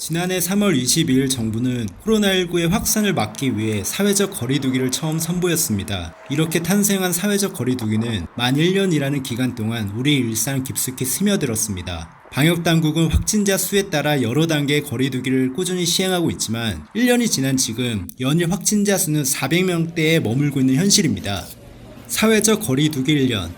지난해 3월 22일 정부는 코로나19의 확산을 막기 위해 사회적 거리두기를 처음 선보였습니다. 이렇게 탄생한 사회적 거리두기는 만 1년이라는 기간 동안 우리 일상 깊숙이 스며들었습니다. 방역당국은 확진자 수에 따라 여러 단계의 거리두기를 꾸준히 시행하고 있지만 1년이 지난 지금 연일 확진자 수는 400명대에 머물고 있는 현실입니다. 사회적 거리두기 1년.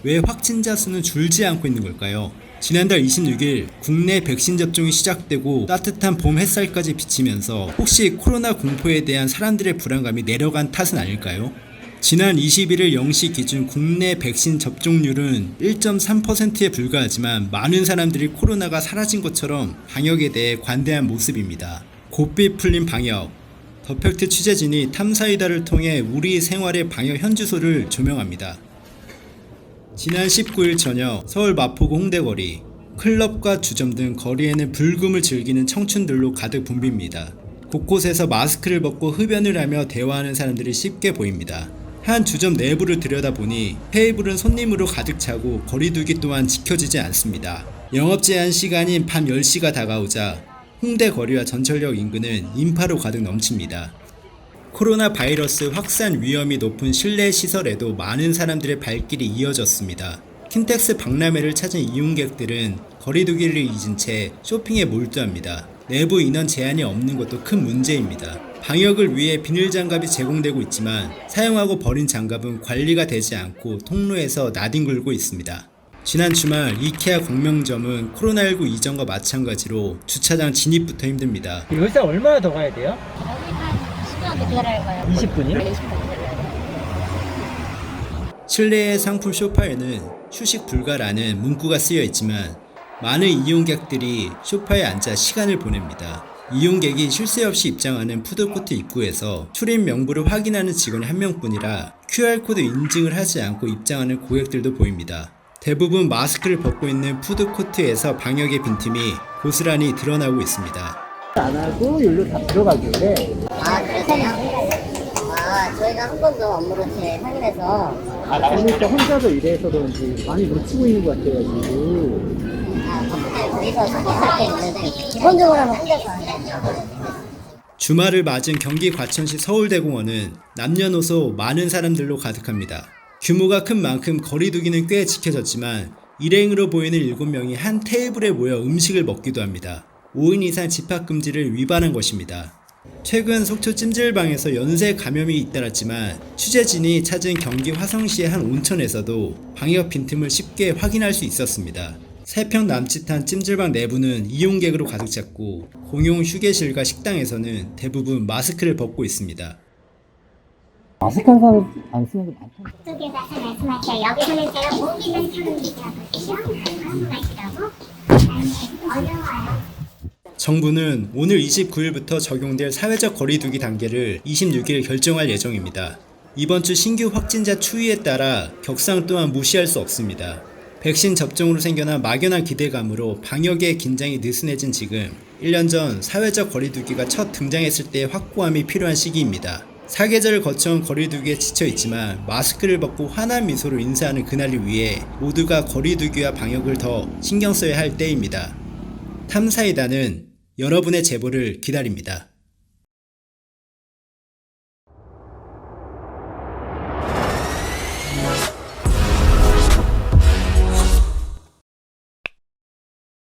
왜 확진자 수는 줄지 않고 있는 걸까요? 지난달 26일 국내 백신 접종이 시작되고 따뜻한 봄 햇살까지 비치면서 혹시 코로나 공포에 대한 사람들의 불안감이 내려간 탓은 아닐까요? 지난 21일 0시 기준 국내 백신 접종률은 1.3%에 불과하지만 많은 사람들이 코로나가 사라진 것처럼 방역에 대해 관대한 모습입니다. 고삐 풀린 방역. 더팩트 취재진이 탐사이다를 통해 우리 생활의 방역 현주소를 조명합니다. 지난 19일 저녁 서울 마포구 홍대거리, 클럽과 주점 등 거리에는 불금을 즐기는 청춘들로 가득 붐빕니다. 곳곳에서 마스크를 벗고 흡연을 하며 대화하는 사람들이 쉽게 보입니다. 한 주점 내부를 들여다보니 테이블은 손님으로 가득 차고 거리두기 또한 지켜지지 않습니다. 영업 제한 시간인 밤 10시가 다가오자 홍대 거리와 전철역 인근은 인파로 가득 넘칩니다. 코로나 바이러스 확산 위험이 높은 실내 시설에도 많은 사람들의 발길이 이어졌습니다. 킨텍스 박람회를 찾은 이용객들은 거리두기를 잊은 채 쇼핑에 몰두합니다. 내부 인원 제한이 없는 것도 큰 문제입니다. 방역을 위해 비닐장갑이 제공되고 있지만 사용하고 버린 장갑은 관리가 되지 않고 통로에서 나뒹굴고 있습니다. 지난 주말 이케아 광명점은 코로나19 이전과 마찬가지로 주차장 진입부터 힘듭니다. 열쇠 얼마나 더 가야 돼요? 20분이요? 실내의 상품 소파에는 휴식 불가라는 문구가 쓰여 있지만 많은 이용객들이 소파에 앉아 시간을 보냅니다. 이용객이 쉴 새 없이 입장하는 푸드코트 입구에서 출입 명부를 확인하는 직원이 한 명뿐이라 QR코드 인증을 하지 않고 입장하는 고객들도 보입니다. 대부분 마스크를 벗고 있는 푸드코트에서 방역의 빈틈이 고스란히 드러나고 있습니다. 안 하고 여기로 다 들어가길래. 그러세요? 저희가 한 번 더 업무로 확인해서 그러니까 혼자서 일해서 그런지 많이 놓치고 있는 것 같아가지고. 거기서 소개할 때 있는데 기본적으로는 혼자서 하는 주말을 맞은 경기 과천시 서울대공원은 남녀노소 많은 사람들로 가득합니다. 규모가 큰 만큼 거리두기는 꽤 지켜졌지만 일행으로 보이는 7명이 한 테이블에 모여 음식을 먹기도 합니다. 5인 이상 집합금지를 위반한 것입니다. 최근 속초 찜질방에서 연쇄 감염이 잇따랐지만 취재진이 찾은 경기 화성시의 한 온천에서도 방역 빈틈을 쉽게 확인할 수 있었습니다. 3평 남짓한 찜질방 내부는 이용객으로 가득 찼고 공용 휴게실과 식당에서는 대부분 마스크를 벗고 있습니다. 마스크 한 사람 안 쓰는 게 많다. 쪽에 가서 말씀하세요. 여기서는 제가 못 믿는 사람들이라고 말씀하시라고 어려워요. 정부는 오늘 29일부터 적용될 사회적 거리두기 단계를 26일 결정할 예정입니다. 이번 주 신규 확진자 추이에 따라 격상 또한 무시할 수 없습니다. 백신 접종으로 생겨난 막연한 기대감으로 방역의 긴장이 느슨해진 지금 1년 전 사회적 거리두기가 첫 등장했을 때의 확고함이 필요한 시기입니다. 사계절을 거쳐온 거리두기에 지쳐있지만 마스크를 벗고 환한 미소로 인사하는 그날을 위해 모두가 거리두기와 방역을 더 신경 써야 할 때입니다. 탐사이다는 여러분의 제보를 기다립니다.